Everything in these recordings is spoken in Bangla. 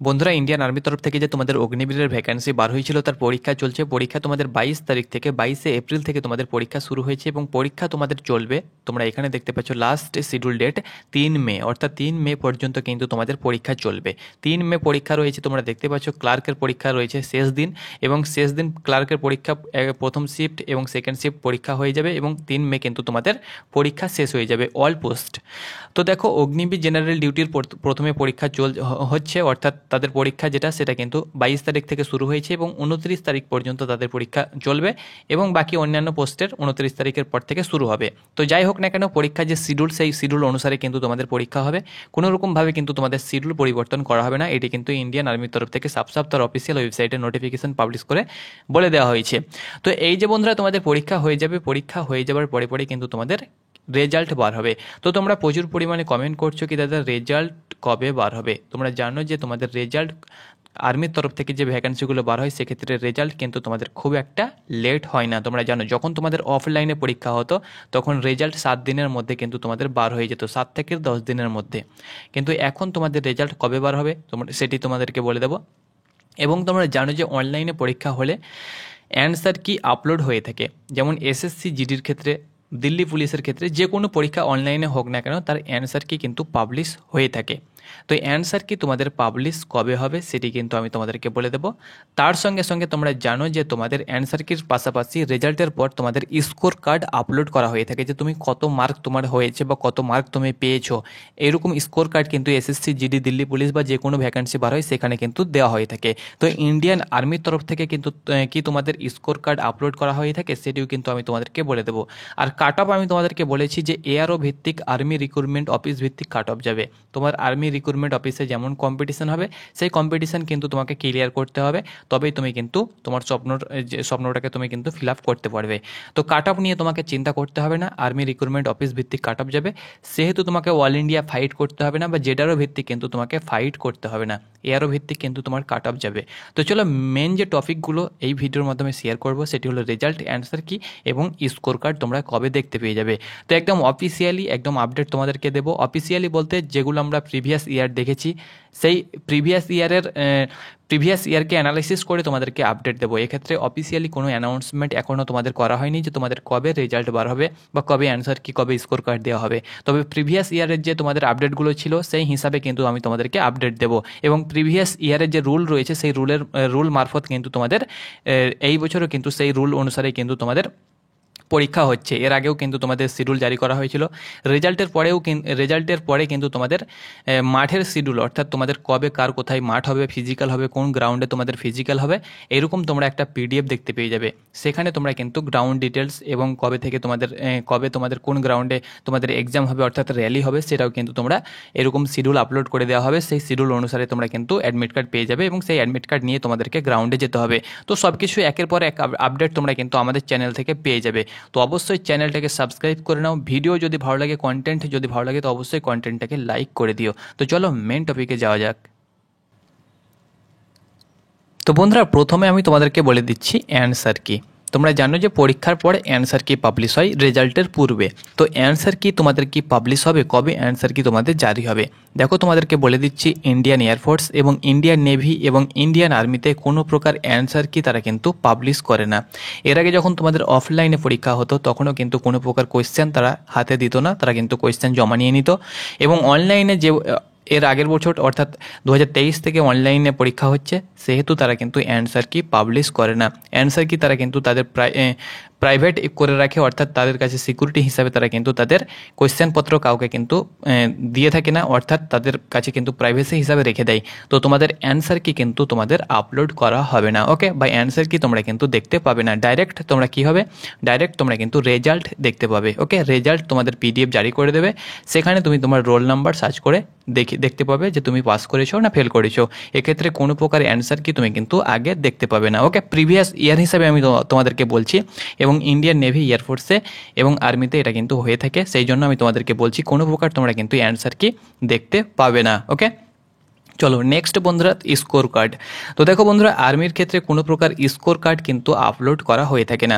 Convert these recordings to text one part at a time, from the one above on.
বন্ধুরা, ইন্ডিয়ান আর্মির তরফ থেকে যে তোমাদের অগ্নিবীরের ভ্যাকান্সি বার হয়েছিল তার পরীক্ষা চলছে। পরীক্ষা তোমাদের 22 তারিখ থেকে 22শে এপ্রিল থেকে তোমাদের পরীক্ষা শুরু হয়েছে এবং পরীক্ষা তোমাদের চলবে। তোমরা এখানে দেখতে পাচ্ছ লাস্ট শিডিউল ডেট 3 মে, অর্থাৎ 3 মে পর্যন্ত কিন্তু তোমাদের পরীক্ষা চলবে। 3 মে পরীক্ষা রয়েছে। তোমরা দেখতে পাচ্ছ ক্লার্কের পরীক্ষা রয়েছে শেষ দিন, এবং শেষ দিন ক্লার্কের পরীক্ষা প্রথম শিফট এবং সেকেন্ড শিফট পরীক্ষা হয়ে যাবে এবং 3 মে কিন্তু তোমাদের পরীক্ষা শেষ হয়ে যাবে অল পোস্ট। তো দেখো, অগ্নিবীর জেনারেল ডিউটির প্রথমে পরীক্ষা হচ্ছে, অর্থাৎ তাদের পরীক্ষা যেটা সেটা কিন্তু 22 তারিখ থেকে শুরু হয়েছে এবং 29 তারিখ পর্যন্ত তাদের পরীক্ষা চলবে এবং বাকি অন্যান্য পোস্টের 29 তারিখের পর থেকে শুরু হবে। তো যাই হোক না কেন, পরীক্ষার যে শিডিউল সেই শিডিউল অনুসারে কিন্তু তোমাদের পরীক্ষা হবে। কোনো রকমভাবে কিন্তু তোমাদের শিডিউল পরিবর্তন করা হবে না। এটি কিন্তু ইন্ডিয়ান আর্মির তরফ থেকে সাফ তার অফিসিয়াল ওয়েবসাইটে নোটিফিকেশন পাবলিশ করে বলে দেওয়া হয়েছে। তো এই যে বন্ধুরা, তোমাদের পরীক্ষা হয়ে যাবে। পরীক্ষা হয়ে যাবার পরে পরে কিন্তু তোমাদের রেজাল্ট বার হবে। তো তোমরা প্রচুর পরিমাণে কমেন্ট করছো কি দাদা রেজাল্ট কবে বার হবে। তোমরা জানো যে তোমাদের রেজাল্ট আর্মির তরফ থেকে যে ভ্যাকান্সিগুলো বার হয় সেক্ষেত্রে রেজাল্ট কিন্তু তোমাদের খুব একটা লেট হয় না। তোমরা জানো যখন তোমাদের অফলাইনে পরীক্ষা হতো তখন রেজাল্ট 7 দিনের মধ্যে কিন্তু তোমাদের বার হয়ে যেত, 7 থেকে 10 দিনের মধ্যে। কিন্তু এখন তোমাদের রেজাল্ট কবে বার হবে সেটি তোমাদেরকে বলে দেবো। এবং তোমরা জানো যে অনলাইনে পরীক্ষা হলে অ্যান্সার কি আপলোড হয়ে থাকে, যেমন এসএসসি জিডির ক্ষেত্রে, দিল্লি পুলিশের ক্ষেত্রে যে কোনো পরীক্ষা অনলাইনে হোক না কেন তার অ্যান্সার কি কিন্তু পাবলিশ হয়ে থাকে। তো অ্যান্সার কি তোমাদের পাবলিশ কবে হবে সেটি কিন্তু আমি তোমাদেরকে বলে দেবো। তার সঙ্গে সঙ্গে তোমরা জানো যে তোমাদের অ্যান্সার কির পাশাপাশি রেজাল্টের পর তোমাদের স্কোর কার্ড আপলোড করা হয়ে থাকে, যে তুমি কত মার্ক তোমার হয়েছে বা কত মার্ক তুমি পেয়েছো, এরকম স্কোর কার্ড কিন্তু এসএসসি জিডি দিল্লি পুলিশ বা যে কোনো ভ্যাকান্সি বার হয় সেখানে কিন্তু দেওয়া হয়ে থাকে। তো ইন্ডিয়ান আর্মির তরফ থেকে কিন্তু কি তোমাদের স্কোর কার্ড আপলোড করা হয়ে থাকে সেটিও কিন্তু আমি তোমাদেরকে বলে দেবো। আর কাট অফ আমি তোমাদেরকে বলেছি যে এআরও ভিত্তিক আর্মি রিক্রুটমেন্ট অফিস ভিত্তিক কাট অফ যাবে। তোমার আর্মি রিক্রুটমেন্ট অফিসে যেমন কম্পিটিশন হবে সেই কম্পিটিশন কিন্তু তোমাকে ক্লিয়ার করতে হবে, তবেই তুমি কিন্তু তোমার স্বপ্নটাকে তুমি কিন্তু ফিল আপ করতে পারবে। তো কাট অফ নিয়ে তোমাকে চিন্তা করতে হবে না, আর্মি রিক্রুটমেন্ট অফিস ভিত্তিক কাট অফ যাবে। সেহেতু তোমাকে অল ইন্ডিয়া ফাইট করতে হবে না বা জেডারও ভিত্তিক কিন্তু তোমাকে ফাইট করতে হবে না, এআরও ভিত্তিক কিন্তু তোমার কাট অফ যাবে। তো চলো, মেন যে টপিকগুলো এই ভিডিওর মাধ্যমে শেয়ার করবো সেটি হলো রেজাল্ট, অ্যান্সার কি এবং স্কোর কার্ড তোমরা কবে দেখতে পেয়ে যাবে। তো একদম অফিসিয়ালি একদম আপডেট তোমাদেরকে দেবো। অফিসিয়ালি বলতে যেগুলো আমরা প্রিভিয়াস ইয়ার দেখেছি সেই প্রিভিয়াস ইয়ারকে অ্যানালাইসিস করে তোমাদেরকে আপডেট দেবো। এক্ষেত্রে অফিসিয়ালি কোনো অ্যানাউন্সমেন্ট এখনও তোমাদের করা হয়নি যে তোমাদের কবে রেজাল্ট বার হবে বা কবে অ্যান্সার কি, কবে স্কোর কার্ড দেওয়া হবে। তবে প্রিভিয়াস ইয়ারের যে তোমাদের আপডেটগুলো ছিল সেই হিসাবে কিন্তু আমি তোমাদেরকে আপডেট দেবো। এবং প্রিভিয়াস ইয়ারের যে রুল রয়েছে সেই রুল মারফত কিন্তু তোমাদের এই বছরও কিন্তু সেই রুল অনুসারে কিন্তু তোমাদের পরীক্ষা হচ্ছে। এর আগেও কিন্তু তোমাদের শিডিউল জারি করা হয়েছিল। রেজাল্টের পরে কিন্তু তোমাদের মাঠের শিডিউল, অর্থাৎ তোমাদের কবে কার কোথায় মাঠ হবে, ফিজিক্যাল হবে, কোন গ্রাউন্ডে তোমাদের ফিজিক্যাল হবে, এরকম তোমরা একটা পিডিএফ দেখতে পেয়ে যাবে। সেখানে তোমরা কিন্তু গ্রাউন্ড ডিটেলস এবং কবে তোমাদের কোন গ্রাউন্ডে তোমাদের এক্সাম হবে অর্থাৎ র্যালি হবে সেটাও কিন্তু তোমরা এরকম শিডিউল আপলোড করে দেওয়া হবে। সেই শিডিউল অনুসারে তোমরা কিন্তু অ্যাডমিট কার্ড পেয়ে যাবে এবং সেই অ্যাডমিট কার্ড নিয়ে তোমাদেরকে গ্রাউন্ডে যেতে হবে। তো সব কিছু একের পর এক আপডেট তোমরা কিন্তু আমাদের চ্যানেল থেকে পেয়ে যাবে। তো অবশ্যই চ্যানেলটাকে সাবস্ক্রাইব করে নাও। ভিডিও যদি ভালো লাগে, কন্টেন্ট যদি ভালো লাগে তো অবশ্যই কন্টেন্টটাকে লাইক করে দিও। তো চলো মেন টপিকে যাওয়া যাক। তো বন্ধুরা, প্রথমে আমি তোমাদেরকে বলে দিচ্ছি অ্যান্সার কি। তোমরা জানো যে পরীক্ষার পর অ্যান্সার কি পাবলিশ হয় রেজাল্টের পূর্বে। তো অ্যান্সার কি তোমাদের কি পাবলিশ হবে, কবে অ্যান্সার কি তোমাদের জারি হবে। দেখো, তোমাদেরকে বলে দিচ্ছি ইন্ডিয়ান এয়ারফোর্স এবং ইন্ডিয়ান নেভি এবং ইন্ডিয়ান আর্মিতে কোনো প্রকার অ্যান্সার কি তারা কিন্তু পাবলিশ করে না। এর আগে যখন তোমাদের অফলাইনে পরীক্ষা হতো তখনও কিন্তু কোনো প্রকার কোয়েশ্চেন তারা হাতে দিত না, তারা কিন্তু কোয়েশ্চেন জমা নিয়ে নিত। এবং অনলাইনে যে এর আগের বছর অর্থাৎ 2023 থেকে অনলাইনে পরীক্ষা হচ্ছে সেহেতু তারা কিন্তু অ্যান্সার কি পাবলিশ করে না। অ্যান্সার কি তারা কিন্তু তাদের প্রাইভেট করে রাখে, অর্থাৎ তাদের কাছে সিকিউরিটি হিসাবে তারা কিন্তু তাদের কোয়েশ্চেনপত্র কাউকে কিন্তু দিয়ে থাকে না, অর্থাৎ তাদের কাছে কিন্তু প্রাইভেসি হিসাবে রেখে দেয়। তো তোমাদের অ্যান্সার কি কিন্তু তোমাদের আপলোড করা হবে না, ওকে। বা অ্যান্সার কি তোমরা কিন্তু দেখতে পাবে না, ডাইরেক্ট তোমরা কি হবে, ডাইরেক্ট তোমরা কিন্তু রেজাল্ট দেখতে পাবে, ওকে। রেজাল্ট তোমাদের পিডিএফ জারি করে দেবে, সেখানে তুমি তোমার রোল নাম্বার সার্চ করে দেখতে পাবে যে তুমি পাস করেছো না ফেল করেছো। এক্ষেত্রে কোনো প্রকার অ্যান্সার কি তুমি কিন্তু আগে দেখতে পাবে না, ওকে। প্রিভিয়াস ইয়ার হিসাবে আমি তোমাদেরকে বলছি। এবং ইন্ডিয়ান নেভি, এয়ারফোর্সে এবং আর্মিতে এটা কিন্তু হয়ে থাকে, সেই জন্য আমি তোমাদেরকে বলছি কোনো প্রকার তোমরা কিন্তু অ্যান্সার কি দেখতে পাবে না, ওকে। চলো নেক্সট বন্ধুরা, স্কোর কার্ড। তো দেখো বন্ধুরা, আর্মির ক্ষেত্রে কোনো প্রকার স্কোর কার্ড কিন্তু আপলোড করা হয়ে থাকে না।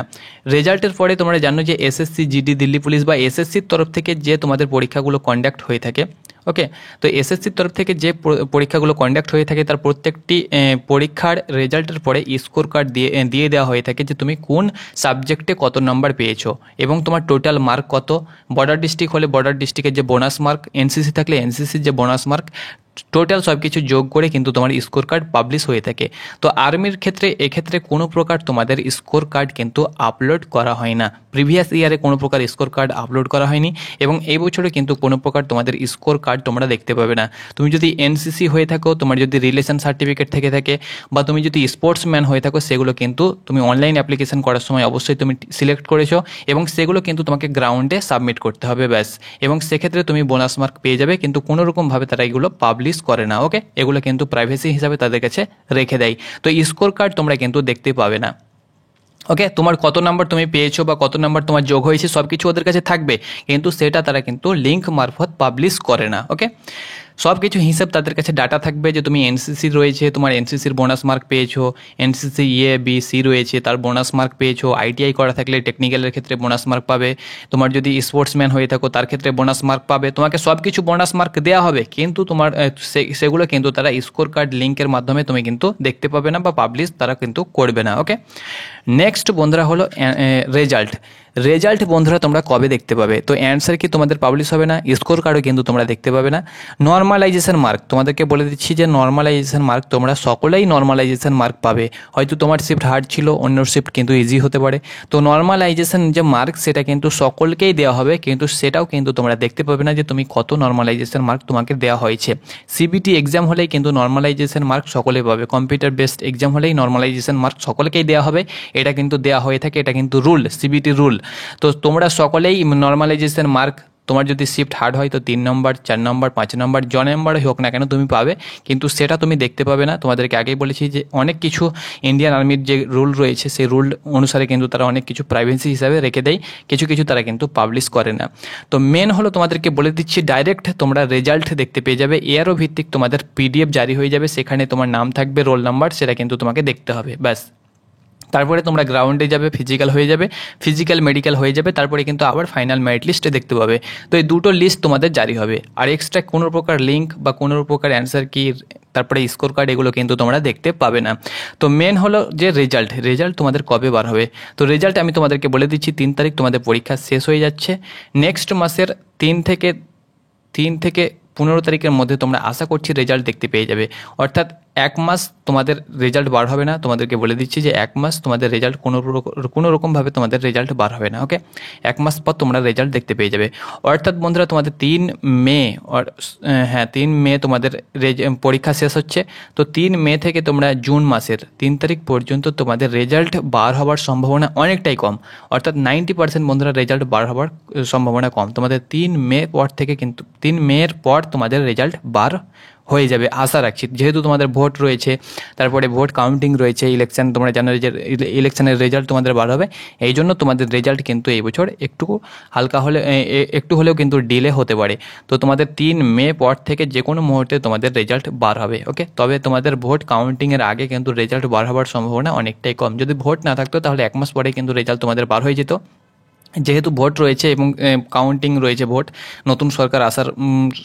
রেজাল্টের পরে তোমরা জানো যে এসএসসি জিডি দিল্লি পুলিশ বা এসএসসির তরফ থেকে যে তোমাদের পরীক্ষাগুলো কন্ডাক্ট হয়ে থাকে, ওকে, তো এসএসসির তরফ থেকে যে পরীক্ষাগুলো কন্ডাক্ট হয়ে থাকে তার প্রত্যেকটি পরীক্ষার রেজাল্টের পরে স্কোর কার্ড দিয়ে দেওয়া হয়ে থাকে যে তুমি কোন সাবজেক্টে কত নাম্বার পেয়েছো এবং তোমার টোটাল মার্ক কত। বর্ডার ডিস্ট্রিক্ট হলে বর্ডার ডিস্ট্রিক্টের যে বোনাস মার্ক, এনসিসি থাকলে এনসিসির যে বোনাস মার্ক, টোটাল সব কিছু যোগ করে কিন্তু তোমার স্কোর কার্ড পাবলিশ হয়ে থাকে। তো আর্মির ক্ষেত্রে এক্ষেত্রে কোনো প্রকার তোমাদের স্কোর কার্ড কিন্তু আপলোড করা হয় না। প্রিভিয়াস ইয়ারে কোনো প্রকার স্কোর কার্ড আপলোড করা হয়নি এবং এই বছরে কিন্তু কোনো প্রকার তোমাদের স্কোর কার্ড তোমরা দেখতে পাবে না। তুমি যদি এনসিসি হয়ে থাকো, তোমার যদি রিলেশন সার্টিফিকেট থেকে থাকে বা তুমি যদি স্পোর্টসম্যান হয়ে থাকো, সেগুলো কিন্তু তুমি অনলাইন অ্যাপ্লিকেশন করার সময় অবশ্যই তুমি সিলেক্ট করেছো এবং সেগুলো কিন্তু তোমাকে গ্রাউন্ডে সাবমিট করতে হবে ব্যাস। এবং সেক্ষেত্রে তুমি বোনাস মার্ক পেয়ে যাবে, কিন্তু কোনোরকমভাবে তারা এগুলো পাবলিশ করে না। ওকে, এগুলো কিন্তু প্রাইভেসি হিসাবে তাদের কাছে রেখে দেয়। তো স্কোর কার্ড তোমরা কিন্তু দেখতে পাবে না। ওকে, তোমার কত নাম্বার তুমি পেয়েছো বা কত নাম্বার তোমার যোগ হয়েছে সব কিছু ওদের কাছে থাকবে, কিন্তু সেটা তারা কিন্তু লিঙ্ক মারফত পাবলিশ করে না। ওকে, সব কিছু হিসাব তাদের কাছে ডাটা থাকবে যে তুমি এনসিসি রয়েছে, তোমার এনসিসির বোনাস মার্ক পেয়েছো, এনসিসি বি সি রয়েছে তার বোনাস মার্ক পেয়েছো, আইটিআই করা থাকলে টেকনিক্যালের ক্ষেত্রে বোনাস মার্ক পাবে, তোমার যদি স্পোর্টসম্যান হয়ে থাকো তার ক্ষেত্রে বোনাস মার্ক পাবে। তোমাকে সব কিছু বোনাস মার্ক দেওয়া হবে, কিন্তু তোমার সেগুলো কিন্তু তারা স্কোর কার্ড লিঙ্কের মাধ্যমে তুমি কিন্তু দেখতে পাবে না বা পাবলিশ তারা কিন্তু করবে না। ওকে, নেক্সট বন্ধুরা হলো রেজাল্ট বন্ধুরা তোমরা কবে দেখতে পাবে? তো অ্যান্সার কি তোমাদের পাবলিশ হবে না, স্কোর কার্ডও কিন্তু তোমরা দেখতে পাবে না। নর্মালাইজেশন মার্ক তোমাদেরকে বলে দিচ্ছি যে নর্মালাইজেশন মার্ক তোমরা সকলেই নর্মালাইজেশন মার্ক পাবে। হয়তো তোমার শিফট হার্ড ছিল, অন্য শিফট কিন্তু ইজি হতে পারে। তো নর্মালাইজেশন যে মার্ক সেটা কিন্তু সকলকেই দেওয়া হবে, কিন্তু সেটাও কিন্তু তোমরা দেখতে পাবে না যে তুমি কত নর্মালাইজেশন মার্ক তোমাকে দেওয়া হয়েছে। সিবিটি এক্সাম হলেই কিন্তু নর্মালাইজেশন মার্ক সকলে পাবে, কম্পিউটার বেসড এক্সাম হলেই নর্মালাইজেশন মার্ক সকলকেই দেওয়া হবে। এটা কিন্তু দেওয়া হয়ে থাকে, এটা কিন্তু রুল, সিবিটি রুল। তো তোমরা সকলেই নর্মালাইজেশন মার্ক, তোমার যদি শিফট হার্ড হয় তো 3 নম্বর, 4 নম্বর, 5 নম্বর, জ নম্বর হোক না কেন তুমি পাবে, কিন্তু সেটা তুমি দেখতে পাবে না। তোমাদেরকে আগেই বলেছি যে অনেক কিছু ইন্ডিয়ান আর্মির যে রুল রয়েছে সেই রুল অনুসারে কিন্তু তারা অনেক কিছু প্রাইভেসি হিসাবে রেখে দেয়, কিছু কিছু তারা কিন্তু পাবলিশ করে না। তো মেন হলো তোমাদেরকে বলে দিচ্ছি ডাইরেক্ট তোমরা রেজাল্ট দেখতে পেয়ে যাবে। এআরও ভিত্তিক তোমাদের পিডিএফ জারি হয়ে যাবে, সেখানে তোমার নাম থাকবে, রোল নাম্বার, সেটা কিন্তু তোমাকে দেখতে হবে ব্যাস। তারপরে তোমরা গ্রাউন্ডে যাবে, ফিজিক্যাল হয়ে যাবে, ফিজিক্যাল মেডিকেল হয়ে যাবে, তারপরে কিন্তু আবার ফাইনাল মেরিট লিস্টে দেখতে পাবে। তো এই দুটো লিস্ট তোমাদের জারি হবে, আর এক্সট্রা কোনো প্রকার লিঙ্ক বা কোনো প্রকার অ্যান্সার কি তারপরে স্কোর কার্ড এগুলো কিন্তু তোমরা দেখতে পাবে না। তো মেন হলো যে রেজাল্ট তোমাদের কবে বার হবে। তো রেজাল্ট আমি তোমাদেরকে বলে দিচ্ছি 3 তারিখ তোমাদের পরীক্ষা শেষ হয়ে যাচ্ছে। নেক্সট মাসের 3 থেকে 15 তারিখের মধ্যে তোমরা আশা করছি রেজাল্ট দেখতে পেয়ে যাবে। অর্থাৎ 1 মাস তোমাদের রেজাল্ট বার হবে না, তোমাদেরকে বলে দিচ্ছি যে 1 মাস তোমাদের রেজাল্ট কোনো রকমভাবে তোমাদের রেজাল্ট বার হবে না। ওকে, 1 মাস পর তোমরা রেজাল্ট দেখতে পেয়ে যাবে। অর্থাৎ বন্ধুরা তোমাদের 3 মে তোমাদের পরীক্ষা শেষ হচ্ছে। তো 3 মে থেকে তোমরা জুন মাসের 3 তারিখ পর্যন্ত তোমাদের রেজাল্ট বার হওয়ার সম্ভাবনা অনেকটাই কম। অর্থাৎ 90% বন্ধুরা রেজাল্ট বার হওয়ার সম্ভাবনা কম। তোমাদের 3 মে পর থেকে কিন্তু 3 মের পর তোমাদের রেজাল্ট বার হয়ে যাবে আশা রাখছি, যেহেতু তোমাদের ভোট রয়েছে, তারপরে ভোট কাউন্টিং রয়েছে, ইলেকশন, তোমরা জানো যে ইলেকশনের রেজাল্ট তোমাদের বার হবে। এই জন্য তোমাদের রেজাল্ট কিন্তু এই বছর একটু হলেও কিন্তু ডিলে হতে পারে। তো তোমাদের 3 মে পর থেকে যে কোনো মুহূর্তে তোমাদের রেজাল্ট বার হবে। ওকে, তবে তোমাদের ভোট কাউন্টিংয়ের আগে কিন্তু রেজাল্ট বার হওয়ার সম্ভাবনা অনেকটাই কম। যদি ভোট না থাকতো তাহলে 1 মাস পরে কিন্তু রেজাল্ট তোমাদের বার হয়ে যেত। যেহেতু ভোট রয়েছে এবং কাউন্টিং রয়েছে, ভোট, নতুন সরকার আসার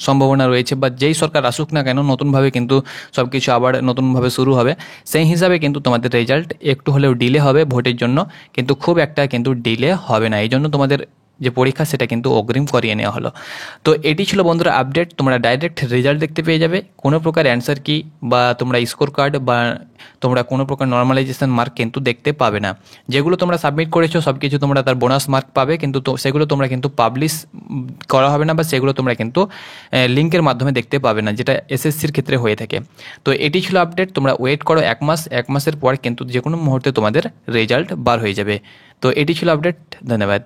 সম্ভাবনা রয়েছে, বা যেই সরকার আসুক না কেন নতুনভাবে কিন্তু সব কিছু আবার নতুনভাবে শুরু হবে। সেই হিসাবে কিন্তু তোমাদের রেজাল্ট একটু হলেও ডিলে হবে ভোটের জন্য, কিন্তু খুব একটা কিন্তু ডিলে হবে না। এই জন্য তোমাদের যে পরীক্ষা সেটা কিন্তু অগ্রিম করিয়ে নেওয়া হলো। তো এটি ছিল বন্ধুরা আপডেট, তোমরা ডাইরেক্ট রেজাল্ট দেখতে পেয়ে যাবে, কোনো প্রকার অ্যান্সার কি বা তোমরা স্কোর কার্ড বা তোমরা কোনো প্রকার নর্মালাইজেশন মার্ক কিন্তু দেখতে পাবে না। যেগুলো তোমরা সাবমিট করেছো সব কিছু তোমরা তার বোনাস মার্ক পাবে, কিন্তু সেগুলো তোমরা কিন্তু পাবলিশ করা হবে না, বা সেগুলো তোমরা কিন্তু লিঙ্কের মাধ্যমে দেখতে পাবে না, যেটা এসএসসির ক্ষেত্রে হয়ে থাকে। তো এটি ছিল আপডেট, তোমরা ওয়েট করো 1 মাস, 1 মাসের পর কিন্তু যে কোনো মুহূর্তে তোমাদের রেজাল্ট বার হয়ে যাবে। তো এটি ছিল আপডেট, ধন্যবাদ।